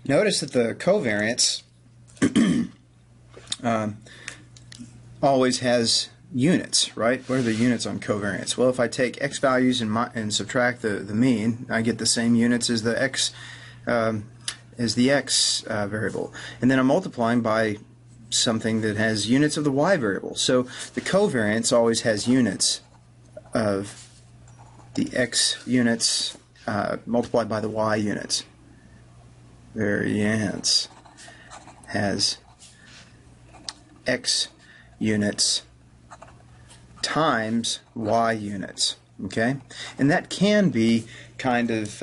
Notice that the covariance always has units, right? What are the units on covariance? Well, if I take x values and subtract the mean, I get the same units as the x variable, and then I'm multiplying by something that has units of the y variable. So the covariance always has units of the x units multiplied by the y units. Variance has x units times y units, okay? And that can be kind of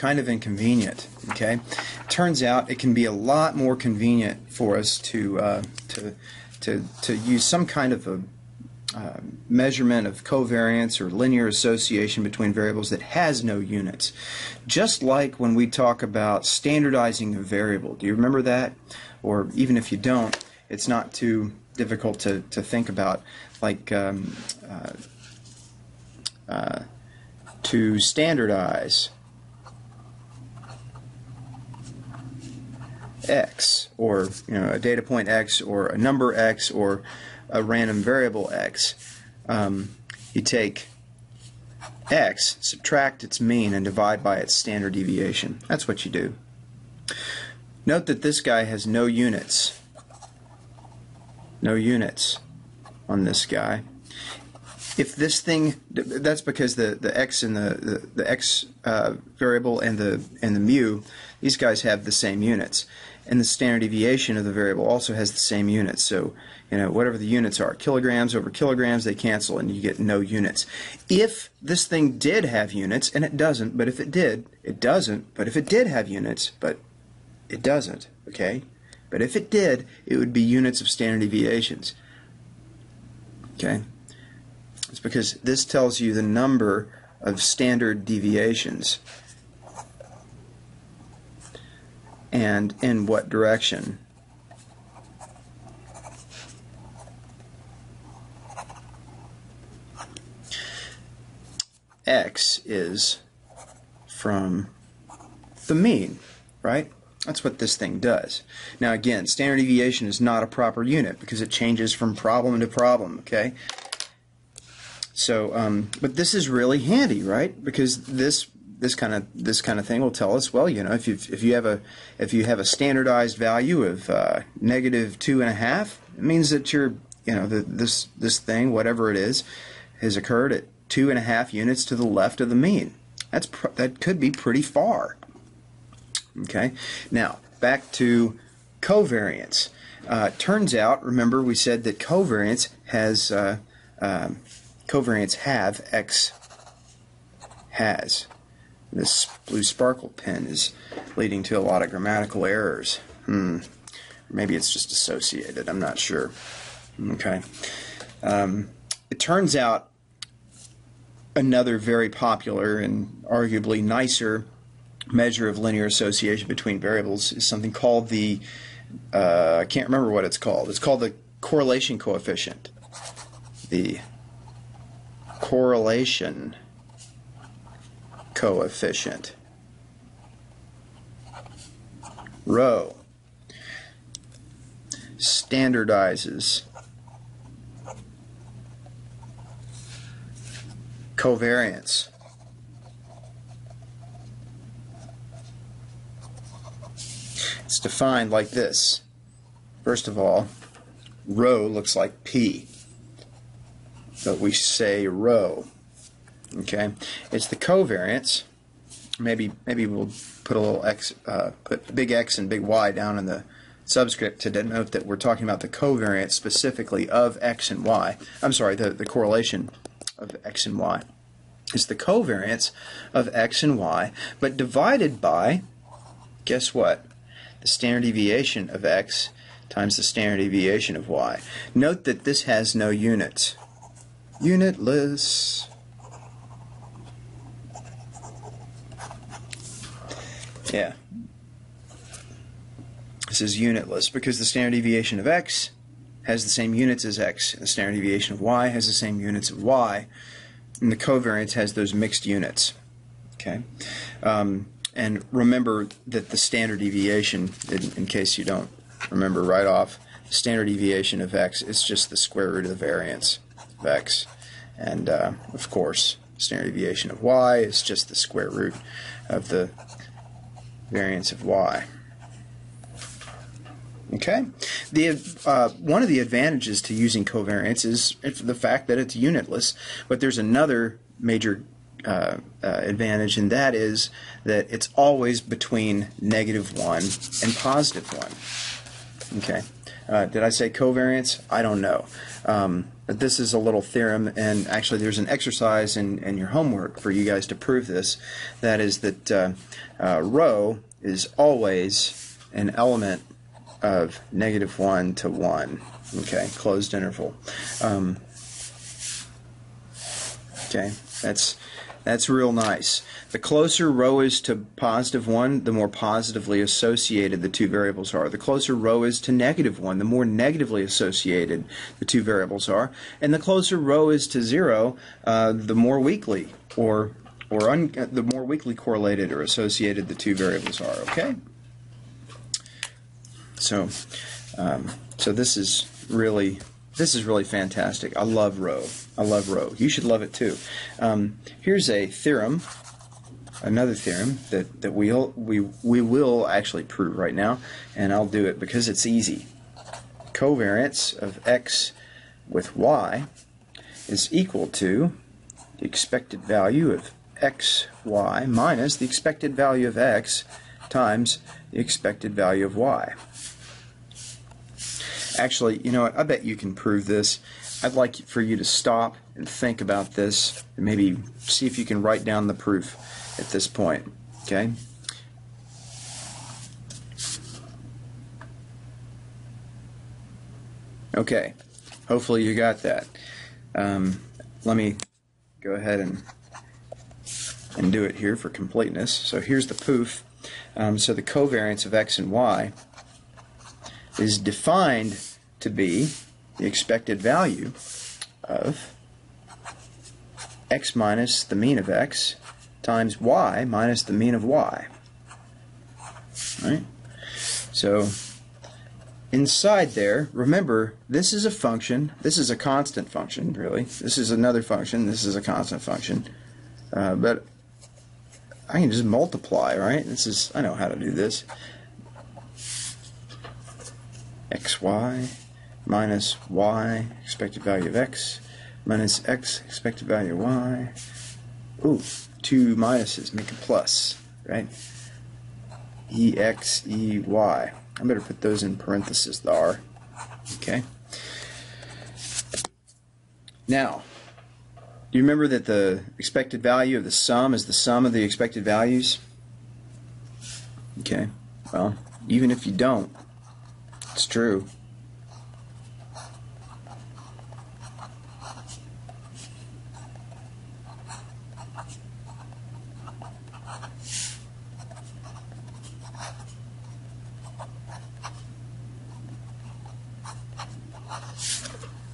inconvenient, okay? Turns out it can be a lot more convenient for us to use some kind of a measurement of covariance or linear association between variables that has no units. Just like when we talk about standardizing a variable. Do you remember that? Or even if you don't, it's not too difficult to think about, like to standardize x, or a data point x, or a number x, or a random variable x. You take x, subtract its mean, and divide by its standard deviation. That's what you do. Note that this guy has no units. No units on this guy. If this thing, that's because the x and the x variable and the mu, these guys have the same units, and the standard deviation of the variable also has the same units. So whatever the units are, kilograms over kilograms, they cancel and you get no units. If this thing did have units, and it doesn't, but if it did, it doesn't, but if it did have units, but it doesn't, okay? But if it did, it would be units of standard deviations, okay? It's because this tells you the number of standard deviations and in what direction. X is from the mean, right? That's what this thing does. Now again, standard deviation is not a proper unit because it changes from problem to problem, okay? So, but this is really handy, right? Because this kind of thing will tell us, well, if you have a standardized value of -2.5, it means that this thing, whatever it is, has occurred at 2.5 units to the left of the mean. That could be pretty far. Okay. Now back to covariance. Turns out, remember, we said that covariance have x has. This blue sparkle pen is leading to a lot of grammatical errors. Maybe it's just associated. I'm not sure. Okay. It turns out another very popular and arguably nicer measure of linear association between variables is something called the I can't remember what it's called. It's called the correlation coefficient. The correlation coefficient. Rho standardizes covariance. It's defined like this. First of all, rho looks like P, but we say rho. Okay, it's the covariance. Maybe we'll put a little x, put big X and big Y down in the subscript to denote that we're talking about the covariance specifically of x and y. I'm sorry, the correlation of x and y. It's the covariance of x and y, but divided by, guess what? The standard deviation of x times the standard deviation of y. Note that this has no units. Unitless. Yeah. This is unitless because the standard deviation of x has the same units as x, and the standard deviation of y has the same units of y, and the covariance has those mixed units. Okay. And remember that the standard deviation, in case you don't remember right off, the standard deviation of x is just the square root of the variance of x. And of course, standard deviation of y is just the square root of the variance of y. Okay, one of the advantages to using covariance is the fact that it's unitless, but there's another major advantage, and that is that it's always between -1 and +1. Okay, did I say covariance? I don't know. But this is a little theorem, and actually there's an exercise in your homework for you guys to prove this. That is that rho is always an element of -1 to 1. Okay, closed interval. Okay, that's real nice. The closer rho is to +1, the more positively associated the two variables are. The closer rho is to -1, the more negatively associated the two variables are. And the closer rho is to 0, the more weakly the more weakly correlated or associated the two variables are. Okay. So, this is really fantastic. I love rho. I love rho. You should love it too. Here's a theorem, another theorem that we will actually prove right now, and I'll do it because it's easy. Covariance of x with y is equal to the expected value of xy minus the expected value of x times the expected value of y. Actually, you know what? I bet you can prove this. I'd like for you to stop and think about this and maybe see if you can write down the proof at this point. Okay? Okay. Hopefully you got that. Let me go ahead and do it here for completeness. So here's the proof. So the covariance of x and y is defined to be the expected value of x minus the mean of x times y minus the mean of y. Right? So inside there, remember, this is a function. This is a constant function, really. This is another function. This is a constant function. But I can just multiply, right? I know how to do this. xy minus y, expected value of x, minus x, expected value of y. Ooh, two minuses make a plus, right? ex, ey. I better put those in parentheses, the r. Okay. Now, do you remember that the expected value of the sum is the sum of the expected values? Okay. Well, even if you don't, it's true.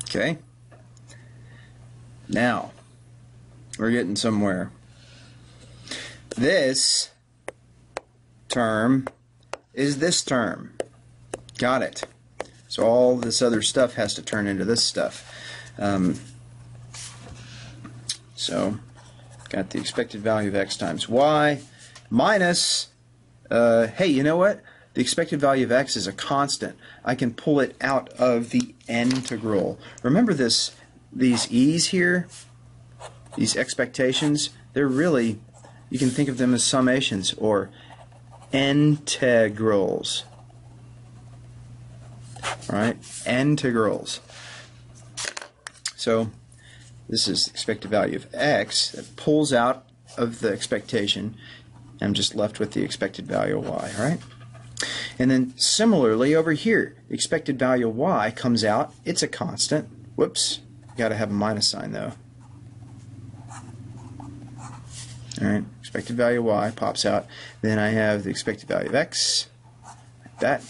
Okay. Now, we're getting somewhere. This term is this term. Got it. So all this other stuff has to turn into this stuff. So, got the expected value of x times y minus, hey, you know what? The expected value of x is a constant. I can pull it out of the integral. Remember these e's here, these expectations, they're really, you can think of them as summations or integrals. Right? Integrals. So this is the expected value of x that pulls out of the expectation. I'm just left with the expected value of y, right? And then similarly over here, the expected value of y comes out. It's a constant. Whoops. Got to have a minus sign though. Alright, expected value of y pops out. Then I have the expected value of x, like that.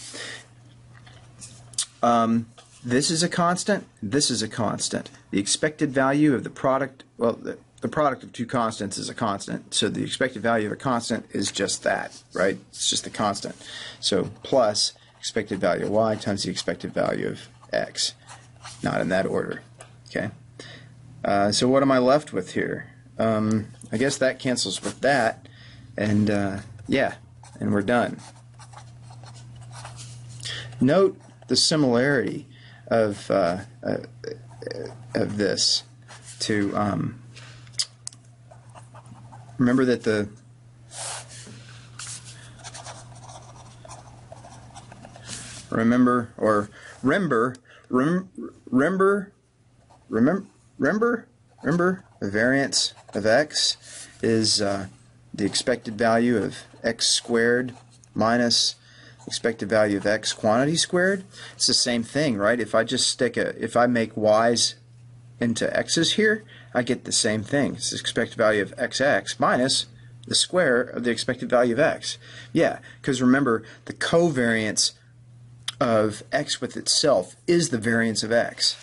This is a constant. This is a constant. The expected value of the product, well, the the product of two constants is a constant. So the expected value of a constant is just that, right? It's just a constant. So plus expected value of y times the expected value of x. Not in that order. Okay. So what am I left with here? I guess that cancels with that, and yeah, and we're done. Note the similarity of this to remember that the remember the variance of x is the expected value of x squared minus expected value of x quantity squared. It's the same thing, right? If I just stick if I make y's into x's here, I get the same thing. It's the expected value of xx minus the square of the expected value of x. Yeah, because remember, the covariance of x with itself is the variance of x.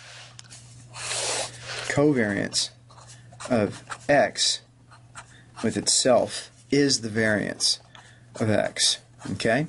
Covariance of x with itself is the variance of x. Okay?